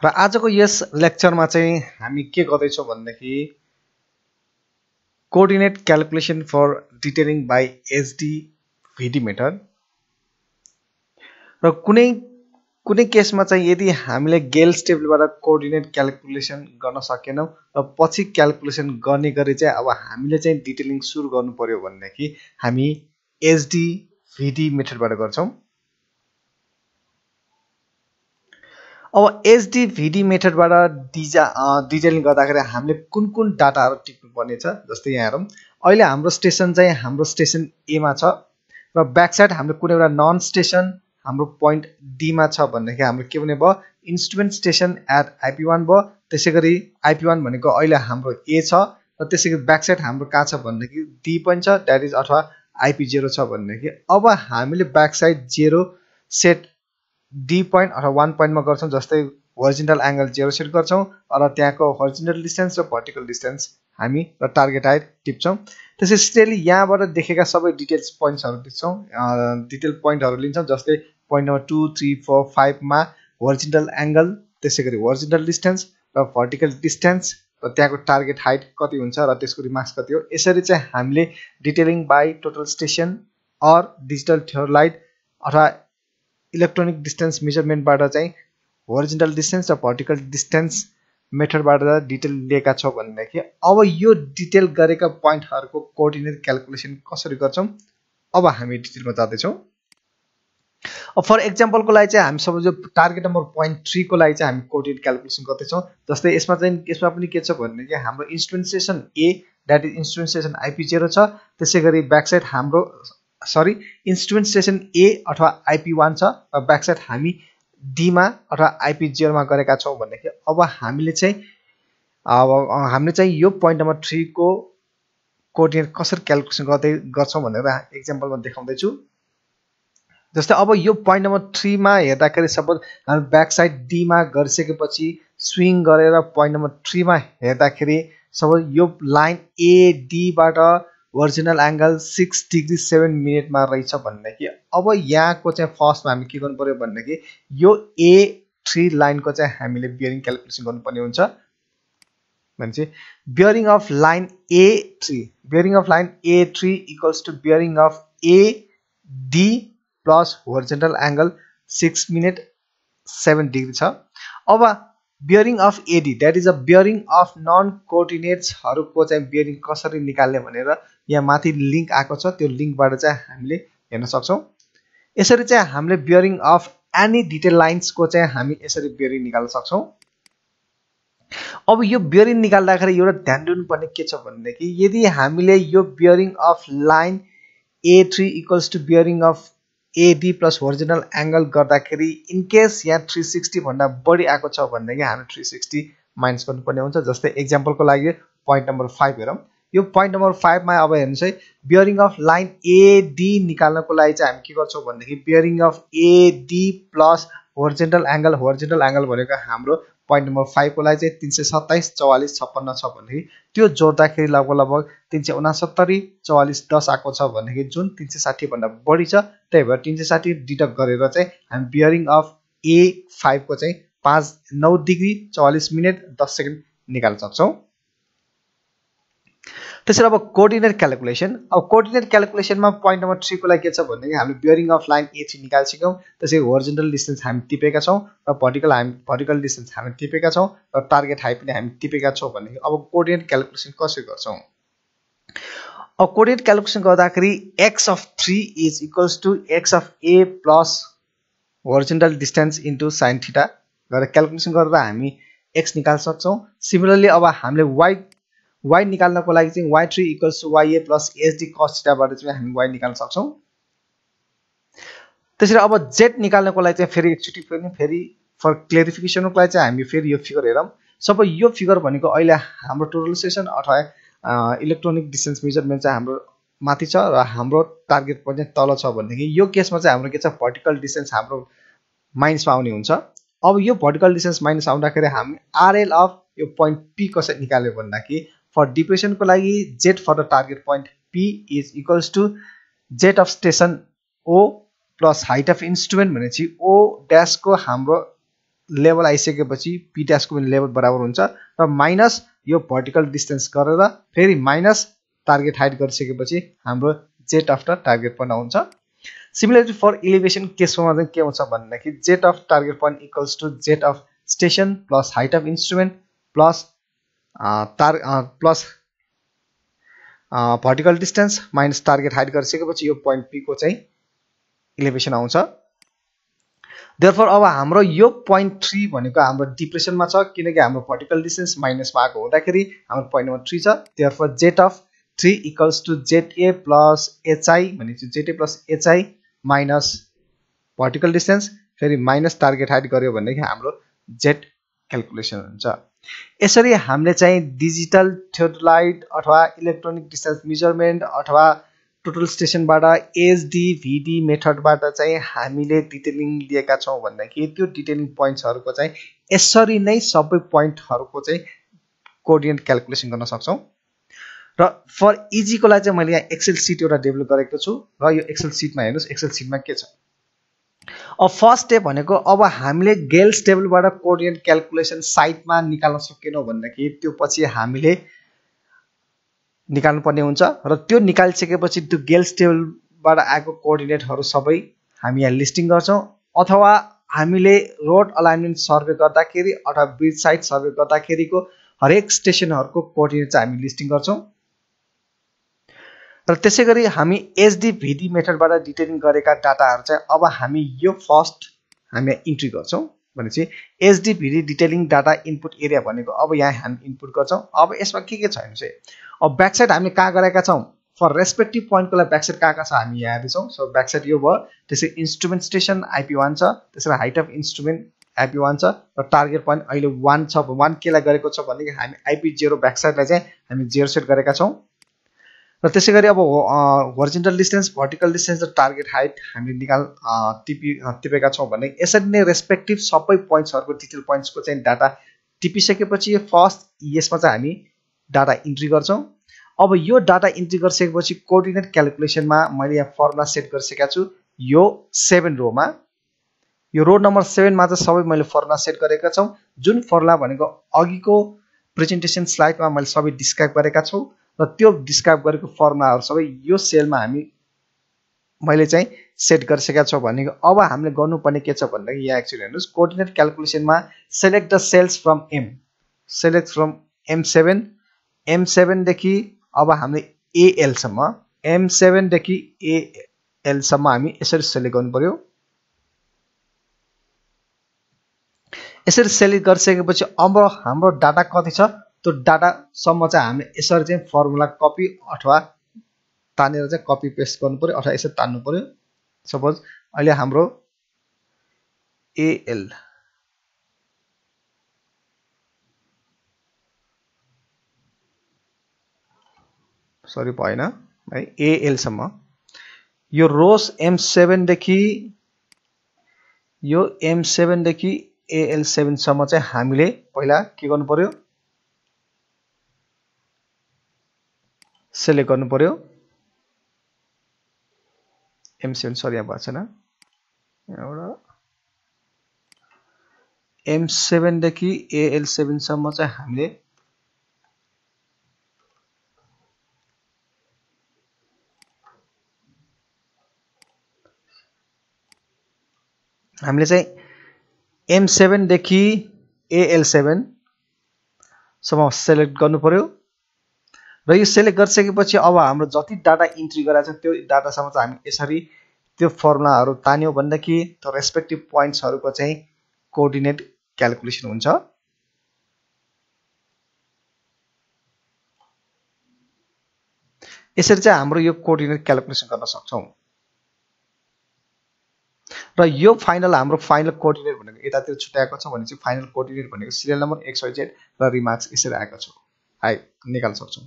र आजको यस लेक्चरमा चाहिँ हामी के गर्दैछौँ भन्दाखेरि coordinate calculation for detailing by SD VD method. र कुनै केसमा चाहिँ यदि हामीले गेल्स टेबलबाट कोअर्डिनेट क्याल्कुलेसन गर्न सकेनौं र पछि क्याल्कुलेसन गर्ने गरी चाहिँ अब हामीले चाहिँ डिटेलिङ सुरु गर्नु पर्यो भनेदेखि हामी एसडी भिडी मेथडबाट गर्छौं। अब एसडी भिडी मेथडबाट डिटेलिङ गर्दाखेरि हामीले कुन डाटाहरु टिप्नु पर्ने छ। जस्तै यहाँ हेरौं, अहिले हाम्रो स्टेसन ए मा छ र ब्याक साइड हाम्रो कुनै एउटा नन स्टेसन हाम्रो पोइन्ट डी मा छ भनेदेखि हाम्रो के हुने भयो, इन्स्ट्रुमेन्ट स्टेसन एट आइपी1 भयो। त्यसैगरी आइपी1 भनेको अहिले हाम्रो ए छ र त्यसैगरी ब्याक साइड हाम्रो कहाँ छ भनेदेखि डी पनि छ, दैट इज अथवा आइपी0 छ भनेदेखि अब हामीले back side 0 set D point अथवा 1 पोइन्टमा गर्छौं। जस्तै होरिजोन्टल एंगल 0 सेट गर्छौं र त्यहाँको होरिजोन्टल डिस्टेन्स र भर्टिकल डिस्टेन्स हामी र टार्गेट हाइट टिप्छौं। त्यसैले यहाँबाट देखेका सबै डिटेल्स पोइन्ट्सहरु दिन्छौं, डिटेल पोइन्टहरु लिन्छौं। जस्तै पोइन्ट नम्बर 2 3 4 5 मा होरिजोन्टल एंगल, त्यसैगरी होरिजोन्टल डिस्टेन्स र भर्टिकल डिस्टेन्स र त्यहाँको टार्गेट हाइट कति हुन्छ र त्यसको रिमार्क्स कति हो। यसरी चाहिँ हामीले detailing by total station or digital theodolite अथवा इलेक्ट्रोनिक डिस्टेन्स मेजरमेन्टबाट चाहिँ होरिजोन्टल डिस्टेन्स र भर्टिकल डिस्टेन्स मेथडबाट डिटेल लिएका छौं भनेदेखि अब यो डिटेल गरेका पोइन्टहरुको कोअर्डिनेट क्याल्कुलेसन कसरी गर्छौं, अब हामी डिटेलमा जाँदै छौं। अब फर एक्जाम्पलको लागि चाहिँ हामी सपोज यो टार्गेट नम्बर पोइन्ट 3 को लागि चाहिँ हामी कोअर्डिनेट क्याल्कुलेसन गर्दै छौं। जस्तै यसमा पनि के छ भनेदेखि हाम्रो instrument station A that is instrument station आइपी0 छ। त्यसैगरी ब्याक साइड हाम्रो इन्स्ट्रुमेन्ट स्टेसन ए अथवा आइपी1 छ र ब्याक साइड हामी डी मा अथवा आइपी0 मा गरेका छौं भनेदेखि अब हामीले चाहिँ यो पोइन्ट नम्बर 3 को कोअर्डिनेट कसरी क्याल्कुलेसन गर्छौं भनेर एक्जाम्पलमा देखाउँदै छु। जस्तै अब यो पोइन्ट नम्बर 3 मा हेर्दाखेरि सपोज हामी ब्याक साइड डी मा गरिसकेपछि स्विङ गरेर पोइन्ट नम्बर 3 मा हेर्दाखेरि सपोज यो लाइन एडी बाट होरिजोन्टल एंगल 6 डिग्री 7 मिनेटमा रहेछ भनेदेखि अब यहाँको चाहिँ फर्स्टमा हामी के गर्नु पर्यो भनेदेखि यो A3 लाइनको चाहिँ हामीले बियरिङ क्याल्कुलेसन गर्नुपर्ने हुन्छ। भनेपछि bearing of line A3 equals to bearing of AD plus horizontal angle 6 minute 7 degree छ। अब bearing of AD that is a bearing of known coordinates हरुको चाहिँ बियरिङ कसरी निकाल्ने भनेर यहाँ माथि लिंक आएको छ, त्यो लिंकबाट चाहिँ हामीले हेर्न सक्छौं। यसरी चाहिँ हामीले bearing of any detail lines को चाहिँ हामी यसरी बियरिङ निकाल्न सक्छौं। अब यो बियरिङ निकाल्दाखेरि एउटा ध्यान दिनुपर्ने के छ भनेदेखि यदि हामीले यो bearing of line A3 equals to bearing of AD plus horizontal angle गर्दाखेरि इन केस यहाँ 360 भन्दा बढी आएको छ भनेदेखि हामी 360 माइनस गर्नुपर्ने हुन्छ। जस्तै एक्जाम्पलको लागि पोइन्ट नम्बर 5 हेरौं। यो पोइन्ट नम्बर 5 मा अब हेर्नुस् है, बियरिङ अफ लाइन AD निकाल्नको लागि चाहिँ हामी के गर्छौं भनेदेखि bearing of AD plus horizontal angle भनेको हाम्रो पोइन्ट नम्बर 5 को लागि चाहिँ 327 44 56 छ भनेदेखि त्यो जोड्दाखेरि लगभग 369 44 10 आएको छ भनेदेखि जुन 360 भन्दा बढी छ, त्यही भएर 360 डिडक्ट गरेर चाहिँ हामी बियरिङ अफ A5 को चाहिँ 9 डिग्री 44 मिनेट 10 सेकेन्ड निकाल्न सक्छौं। त्यसैले अब कोअर्डिनेट क्याल्कुलेसनमा पोइन्ट नम्बर 3 को लागि के छ भनेदेखि हामीले बियरिङ अफ लाइन A3 निकाल्छौं। त्यसैले होरिजोन्टल डिस्टेन्स हामी टिपेका छौं र भर्टिकल डिस्टेन्स हामी टिपेका छौं र टार्गेट हाइट पनि हामी टिपेका छौं भनेदेखि अब कोअर्डिनेट क्याल्कुलेसन कसरी गर्छौं। अब कोअर्डिनेट क्याल्कुलेसन गर्दाखेरि x of 3 is equals to x of a plus horizontal distance into sin theta गरेर क्याल्कुलेसन गरेर हामी x निकाल्न सक्छौं। सिमिलरली अब हामीले y निकाल्नको लागि चाहिँ y3 equals to ya plus sd cos theta बाट चाहिँ हामी y निकाल्न सक्छौं। त्यसैले अब z निकाल्नको लागि चाहिँ फेरि फर क्लेरिफिकेसनको लागि चाहिँ हामी फेरि यो फिगर हेरौं। सबै यो फिगर भनेको अहिले हाम्रो टोटल स्टेसन अथवा इलेक्ट्रोनिक डिस्टेन्स मेजरमेन्ट चाहिँ हाम्रो माथि छ र हाम्रो टार्गेट पोइन्ट चाहिँ तल छ भनेदेखि यो केसमा चाहिँ हाम्रो के छ, भर्टिकल डिस्टेन्स हाम्रो माइनसमा आउने हुन्छ। अब यो भर्टिकल डिस्टेन्स माइनस आउँदाखेरि हामी RL अफ यो पोइन्ट P कसरी निकाल्यो भन्दाखेरि फर डिप्रेसन को लागि Z for the target point P is equals to Z of station O plus height of instrument भनेपछि O डैश को हाम्रो लेभल आइसकेपछि p dash को पनि लेभल बराबर हुन्छ र माइनस यो भर्टिकल डिस्टेन्स गरेर फेरि माइनस टार्गेट हाइट गरिसकेपछि हाम्रो z of the target point आउँछ सिमिलरली फर एलिभेसन केसमा चाहिँ के हुन्छ भन्दाखेरि z of target point equals to z of station plus height of instrument plus vertical distance minus target height गरिसकेपछि यो पोइन्ट p को चाहिँ एलिभेसन आउँछ देयरफोर अब हाम्रो यो पोइन्ट 3 भनेको हाम्रो डिप्रेसनमा छ किनकि हाम्रो भर्टिकल डिस्टेन्स माइनसमा आएको हुँदाखेरि हाम्रो पोइन्ट नम्बर 3 छ therefore z of 3 equals to za plus hi भनेपछि za plus hi minus vertical distance फेरि माइनस टार्गेट हाइट गर्यो भनेदेखि हाम्रो z क्याल्कुलेसन हुन्छ यसरी हामीले चाहिँ डिजिटल थियोडोलाइट अथवा इलेक्ट्रोनिक डिस्टेन्स मेजरमेन्ट अथवा टोटल स्टेसनबाट एसडीभीडी मेथडबाट चाहिँ हामीले डिटेलिङ लिएका छौं भन्दाखेरि त्यो डिटेलिङ पोइन्ट्सहरुको चाहिँ यसरी नै सबै पोइन्टहरुको चाहिँ कोअर्डिनेट क्याल्कुलेसन गर्न सक्छौं र फर इजीको लागि चाहिँ मैले यहाँ एक्सेल सिट एउटा डेभलप गरेको छु र यो एक्सेल सिटमा हेर्नुस् एक्सेल सिटमा के छ अब फर्स्ट स्टेप भनेको अब हामीले गेल्स टेबलबाट कोअर्डिनेट क्याल्कुलेसन साइडमा निकाल्न सकेनौं भन्दाखेरि त्यो पछि हामीले निकाल्नु पर्ने हुन्छ र त्यो निकालिसकेपछि त्यो गेल्स टेबलबाट आएको कोअर्डिनेटहरु सबै हामी यहाँ लिस्टिङ गर्छौं अथवा हामीले रोड अलाइनमेन्ट सर्वे गर्दाखेरि अथवा ब्रिज साइड सर्वे गर्दाखेरिको हरेक स्टेसनहरुको कोअर्डिनेट चाहिँ हामी लिस्टिङ गर्छौं र त्यसैगरी हामी एसडीभीडी मेथडबाट डिटेलिङ गरेका डाटाहरु चाहिँ अब हामी यो फर्स्ट हामी इन्ट्री गर्छौं भनेपछि एसडीभीडी डिटेलिङ डाटा इनपुट एरिया भनेको अब यहाँ हामी इनपुट गर्छौं अब यसमा के छ भने चाहिँ अब ब्याक साइड हामीले कहाँ गरेका छौं फर रेस्पेक्टिभ पोइन्टको लागि ब्याक साइड कहाँ छ हामी यहाँ हेर्दै छौं सो ब्याक साइड यो भयो त्यसै इन्स्ट्रुमेन्ट स्टेसन IP1 छ त्यसै हाइट अफ इन्स्ट्रुमेन्ट IP1 छ र टार्गेट पोइन्ट अहिले 1 छ 1 के लाई गरेको छ भनेदेखि हामी IP0 ब्याक साइडलाई चाहिँ हामी 0 सेट गरेका छौं र त्यसैगरी अब होरिजोन्टल डिस्टेन्स भर्टिकल डिस्टेन्स र टार्गेट हाइट हामीले टिपेका छौं भने यसरी नै रेस्पेक्टिभ सबै पोइन्ट्सहरुको डिटेल पोइन्ट्सको चाहिँ डाटा टिपिसकेपछि फर्स्ट यसमा चाहिँ हामी डाटा इन्ट्री गर्छौं अब यो डाटा इन्ट्री गरिसकेपछि कोअर्डिनेट क्याल्कुलेसनमा मैले यहाँ फर्मुला सेट गरिसकेका छु यो 7 रोमा यो रो नम्बर 7 मा चाहिँ सबै मैले फर्मुला सेट गरेका छौं जुन फर्मुला भनेको अघिको प्रेजेन्टेसन स्लाइडमा मैले सबै डिस्क्राइब गरेका छौं र त्यो डिस्क्राइब गरेको फर्मुलाहरु सबै यो सेलमा मैले चाहिँ सेट गरिसकेका छौं भनेको अब हामीले गर्नुपर्ने के छ भन्दाखेरि यहाँ एक्चुअली हेर्नुस् कोअर्डिनेट क्याल्कुलेसनमा select the cells from M select from M7 देखि अब हामीले AL सम्म M7 देखि AL सम्म हामी यसरी सेलेक्ट गर्नु पर्यो यसरी सेलेक्ट गरिसकेपछि अब हाम्रो डाटा कति छ त्यो डाटा सम्म चाहिँ हामीले यसरी चाहिँ फर्मुला कपी अथवा तानेर चाहिँ कपी पेस्ट गर्नु पर्यो अथवा यसरी तान्नु पर्यो सपोज अहिले हाम्रो AL सरी भएन है AL सम्म यो रोस M7 देखि यो M7 देखि AL7 सम्म चाहिँ हामीले पहिला के गर्नु पर्यो सेलेक्ट गर्नु पर्यो M7 सरी यहाँ भएको छैन एउटा M7 देखि AL7 सम्म चाहिँ हामीले चाहिँ M7 देखि AL7 सम्म सेलेक्ट गर्नु पर्यो र यो सेलेक्ट गरिसकेपछि अब हाम्रो जति डाटा इन्ट्री गरेको छ त्यो डाटासम्म चाहिँ हामी यसरी त्यो फर्मुलाहरु तान्यौ भन्दाखेरि त्यो रेस्पेक्टिभ पोइन्ट्सहरुको चाहिँ कोअर्डिनेट क्याल्कुलेसन हुन्छ यसरी चाहिँ हाम्रो यो कोअर्डिनेट क्याल्कुलेसन गर्न सक्छौं र यो फाइनल हाम्रो फाइनल कोअर्डिनेट भनेको यतातिर छुट्याएको छ भने चाहिँ फाइनल कोअर्डिनेट भनेको सिरियल नम्बर XYZ र रिमार्क्स यसरी आएको छ निकाल्न सक्छौं